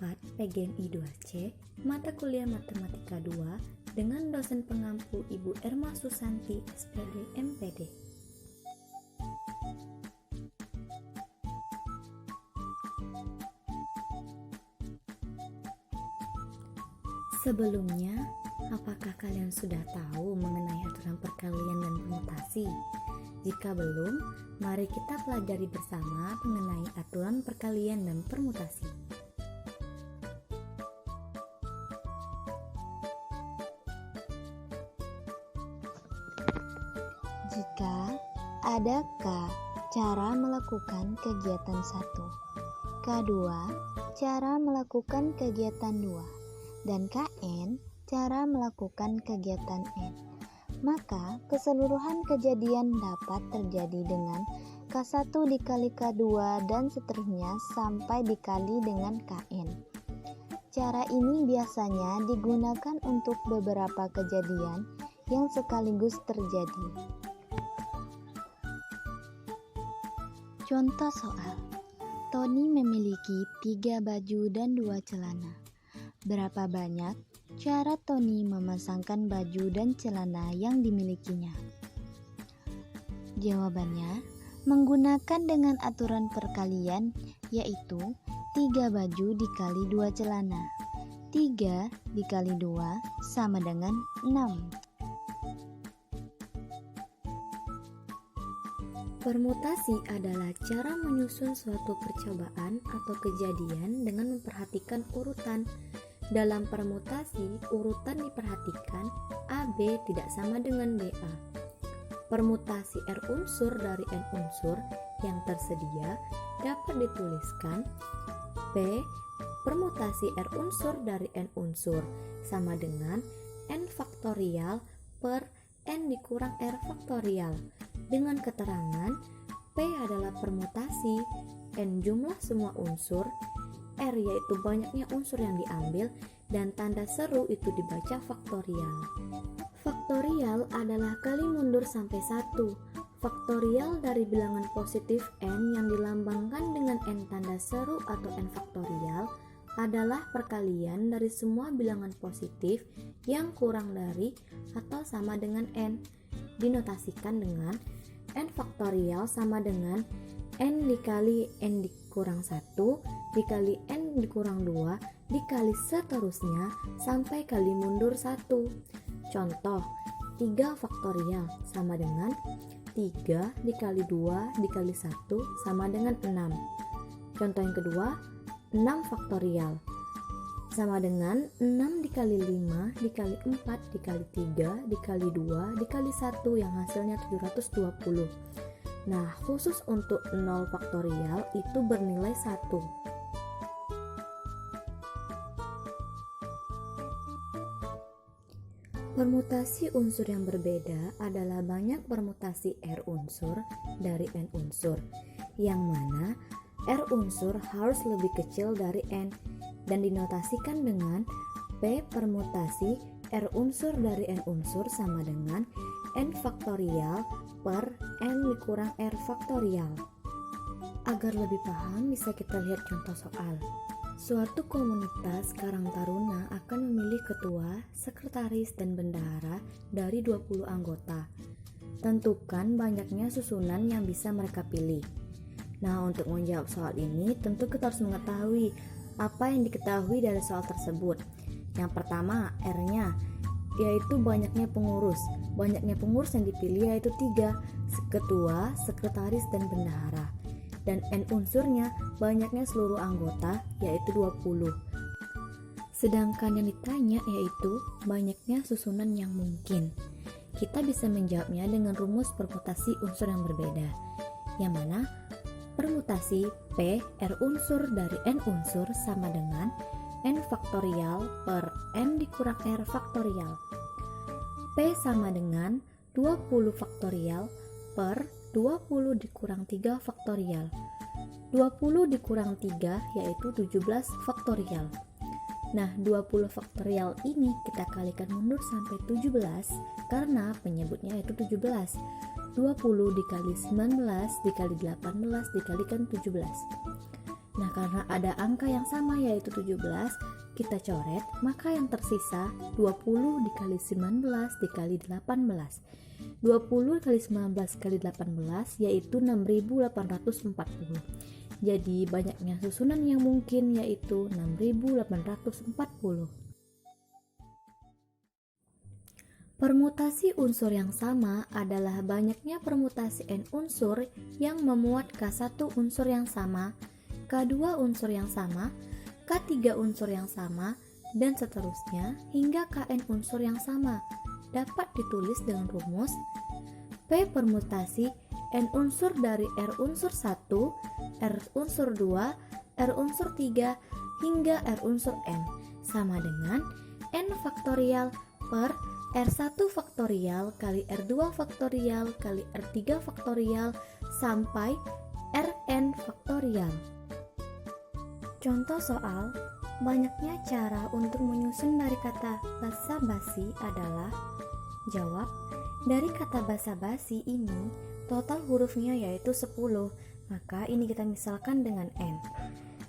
4 PGMI 2C mata kuliah Matematika 2 dengan dosen pengampu Ibu Erma Susanti, SPD, MPD. Sebelumnya, apakah kalian sudah tahu mengenai aturan perkalian dan permutasi? Jika belum, mari kita pelajari bersama mengenai aturan perkalian dan permutasi. Jika ada K cara melakukan kegiatan 1, K2 cara melakukan kegiatan 2, dan Kn cara melakukan kegiatan N, maka keseluruhan kejadian dapat terjadi dengan K1 dikali K2 dan seterusnya sampai dikali dengan Kn. Cara ini biasanya digunakan untuk beberapa kejadian yang sekaligus terjadi. Contoh soal, Tony memiliki 3 baju dan 2 celana. Berapa banyak cara Tony memasangkan baju dan celana yang dimilikinya? Jawabannya, menggunakan dengan aturan perkalian, yaitu 3 baju dikali 2 celana. 3 dikali 2 sama dengan 6. Permutasi adalah cara menyusun suatu percobaan atau kejadian dengan memperhatikan urutan. Dalam permutasi, urutan diperhatikan AB tidak sama dengan BA. Permutasi R unsur dari N unsur yang tersedia dapat dituliskan P permutasi R unsur dari N unsur sama dengan N faktorial per N dikurang R faktorial, dengan keterangan P adalah permutasi N jumlah semua unsur, R yaitu banyaknya unsur yang diambil, dan tanda seru itu dibaca faktorial. Faktorial adalah kali mundur sampai 1. Faktorial dari bilangan positif N yang dilambangkan dengan N tanda seru atau N faktorial adalah perkalian dari semua bilangan positif yang kurang dari atau sama dengan N. Dinotasikan dengan N faktorial sama dengan N dikali N dikurang 1 dikali N dikurang 2 dikali seterusnya sampai kali mundur 1. Contoh, 3 faktorial sama dengan 3 dikali 2 dikali 1 sama dengan 6. Contoh yang kedua, 6 faktorial sama dengan 6 dikali 5 dikali 4 dikali 3 dikali 2 dikali 1 yang hasilnya 720. Nah, khusus untuk 0 faktorial itu bernilai 1. Permutasi unsur yang berbeda adalah banyak permutasi R unsur dari N unsur, yang mana R unsur harus lebih kecil dari N, dan dinotasikan dengan P permutasi R unsur dari N unsur sama dengan N faktorial per N dikurang R faktorial. Agar lebih paham, bisa kita lihat contoh soal. Suatu komunitas Karang Taruna akan memilih ketua, sekretaris, dan bendahara dari 20 anggota. Tentukan banyaknya susunan yang bisa mereka pilih. Nah, untuk menjawab soal ini, tentu kita harus mengetahui apa yang diketahui dari soal tersebut. Yang pertama, R-nya, yaitu banyaknya pengurus. Banyaknya pengurus yang dipilih yaitu 3, ketua, sekretaris, dan bendahara. Dan N unsurnya, banyaknya seluruh anggota, yaitu 20. Sedangkan yang ditanya yaitu banyaknya susunan yang mungkin. Kita bisa menjawabnya dengan rumus permutasi unsur yang berbeda, yang mana permutasi P R unsur dari N unsur sama dengan N faktorial per N dikurang R faktorial. P sama dengan 20 faktorial per 20 dikurang 3 faktorial. 20 dikurang 3 yaitu 17 faktorial. Nah, 20 faktorial ini kita kalikan mundur sampai 17 karena penyebutnya yaitu 17. 20 dikali 19 dikali 18 dikalikan 17. Nah, karena ada angka yang sama yaitu 17, kita coret, maka yang tersisa 20 dikali 19 dikali 18. 20 kali 19 kali 18 yaitu 6.840. Jadi banyaknya susunan yang mungkin yaitu 6.840. Permutasi unsur yang sama adalah banyaknya permutasi N unsur yang memuat K1 unsur yang sama, K2 unsur yang sama, K3 unsur yang sama, dan seterusnya hingga Kn unsur yang sama. Dapat ditulis dengan rumus P permutasi N unsur dari R unsur 1, R unsur 2, R unsur 3, hingga R unsur N sama dengan N faktorial per R1 faktorial kali R2 faktorial kali R3 faktorial sampai Rn faktorial. Contoh soal, banyaknya cara untuk menyusun dari kata basa-basi adalah jawab, dari kata basa-basi ini total hurufnya yaitu 10, maka ini kita misalkan dengan N.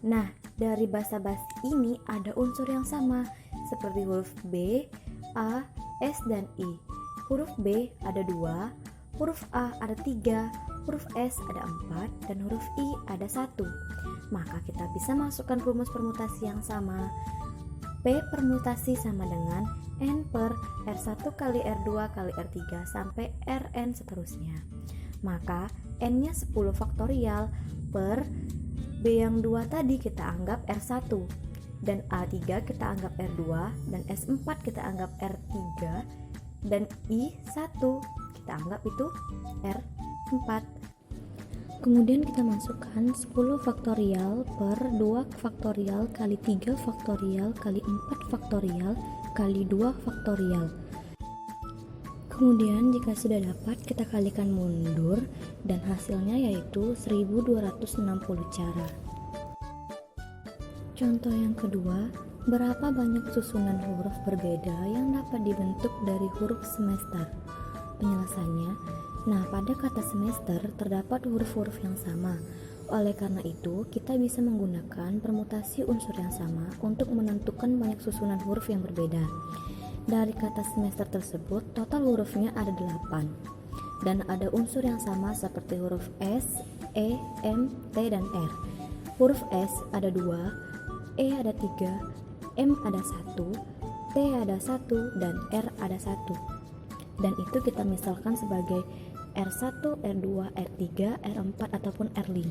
Nah, dari basa-basi ini ada unsur yang sama seperti huruf B, A, S, dan I. Huruf B ada 2, huruf A ada 3, huruf S ada 4, dan huruf I ada 1. Maka kita bisa masukkan rumus permutasi yang sama. P permutasi sama dengan N per R1 kali R2 kali R3 sampai Rn seterusnya. Maka N-nya 10 faktorial per B yang 2 tadi kita anggap R1, dan A3 kita anggap R2, dan S4 kita anggap R3, dan I1 kita anggap itu R4. Kemudian kita masukkan 10 faktorial per 2 faktorial kali 3 faktorial kali 4 faktorial kali 2 faktorial. Kemudian jika sudah dapat, kita kalikan mundur dan hasilnya yaitu 1260 cara. Contoh yang kedua, berapa banyak susunan huruf berbeda yang dapat dibentuk dari huruf semester? Penyelesaiannya, nah pada kata semester terdapat huruf-huruf yang sama. Oleh karena itu, kita bisa menggunakan permutasi unsur yang sama untuk menentukan banyak susunan huruf yang berbeda. Dari kata semester tersebut, total hurufnya ada 8. Dan ada unsur yang sama seperti huruf S, E, M, T, dan R. Huruf S ada 2, E ada 3, M ada 1, T ada 1, dan R ada 1. Dan itu kita misalkan sebagai R1, R2, R3, R4, ataupun R5.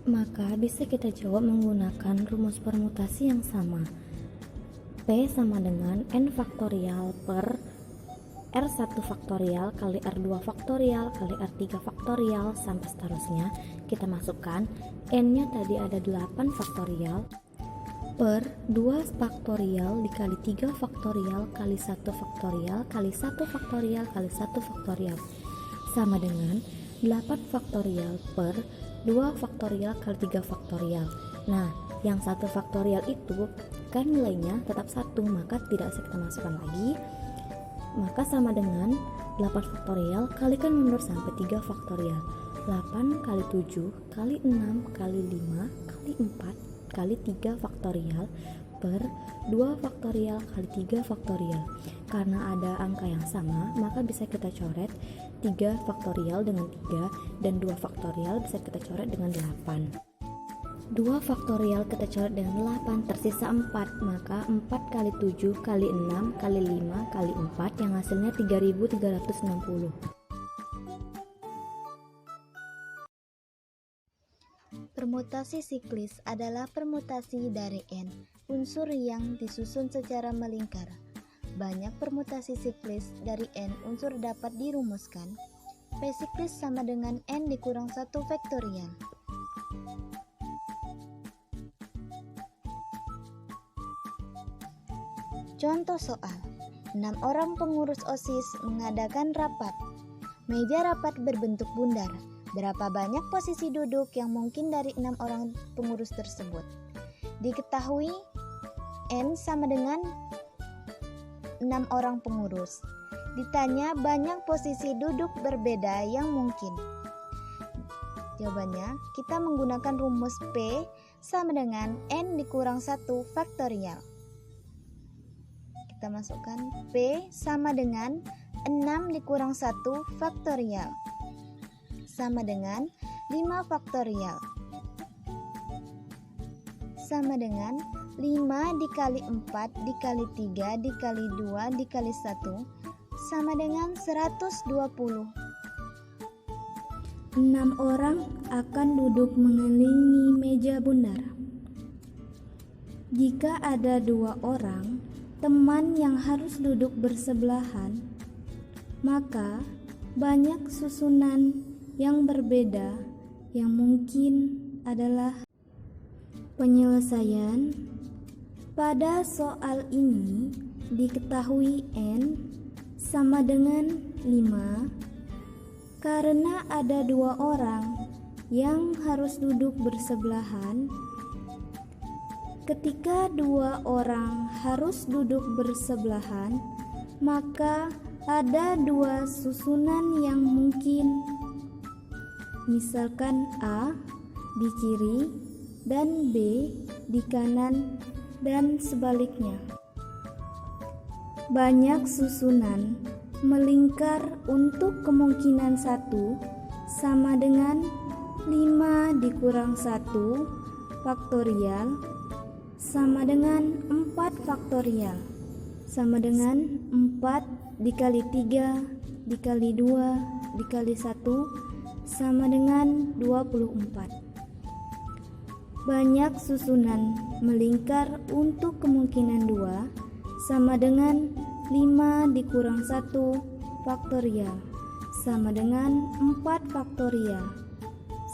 Maka bisa kita jawab menggunakan rumus permutasi yang sama. P sama dengan N faktorial per R1 faktorial kali R2 faktorial kali R3 faktorial sampai seterusnya. Kita masukkan N-nya tadi ada 8 faktorial per 2 faktorial dikali 3 faktorial kali 1 faktorial kali 1 faktorial kali 1 faktorial sama dengan 8 faktorial per 2 faktorial kali 3 faktorial. Nah, yang 1 faktorial itu kan nilainya tetap 1, maka tidak usah kita masukkan lagi. Maka sama dengan 8 faktorial kalikan mundur sampai 3 faktorial. 8 kali 7 kali 6 kali 5 kali 4 kali 3 faktorial per 2 faktorial kali 3 faktorial. Karena ada angka yang sama, maka bisa kita coret 3 faktorial dengan 3 dan 2 faktorial bisa kita coret dengan 8. 2 faktorial kita coret dengan 8, tersisa 4, maka 4 kali 7 kali 6 kali 5 kali 4 yang hasilnya 3360. Permutasi siklis adalah permutasi dari N unsur yang disusun secara melingkar. Banyak permutasi siklis dari N unsur dapat dirumuskan. P siklis sama dengan N dikurang 1 vektorial. Contoh soal, 6 orang pengurus OSIS mengadakan rapat. Meja rapat berbentuk bundar. Berapa banyak posisi duduk yang mungkin dari 6 orang pengurus tersebut? Diketahui N sama dengan 6 orang pengurus. Ditanya banyak posisi duduk berbeda yang mungkin. Jawabannya, kita menggunakan rumus P sama dengan N dikurang 1 faktorial. Kita masukkan P sama dengan 6 dikurang 1 faktorial sama dengan 5 faktorial sama dengan 5 dikali 4 dikali 3 dikali 2 dikali 1 sama dengan 120. 6 orang akan duduk mengelilingi meja bundar. Jika ada 2 orang teman yang harus duduk bersebelahan, maka banyak susunan yang berbeda yang mungkin adalah penyelesaian. Pada soal ini diketahui N sama dengan 5 karena ada 2 orang yang harus duduk bersebelahan. Ketika 2 orang harus duduk bersebelahan, maka ada 2 susunan yang mungkin, misalkan A di kiri dan B di kanan dan sebaliknya. Banyak susunan melingkar untuk kemungkinan 1 sama dengan 5 dikurang 1 faktorial sama dengan 4 faktorial sama dengan 4 dikali 3 dikali 2 dikali 1 sama dengan 24. Banyak susunan melingkar untuk kemungkinan 2 sama dengan 5 dikurang 1 faktorial sama dengan 4 faktorial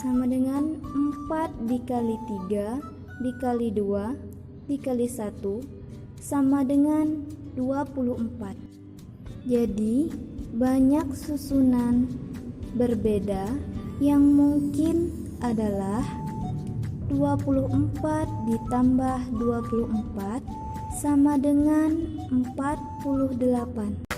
sama dengan 4 dikali 3 dikali 2 dikali 1 sama dengan 24. Jadi banyak susunan berbeda yang mungkin adalah 24 ditambah 24 sama dengan 48.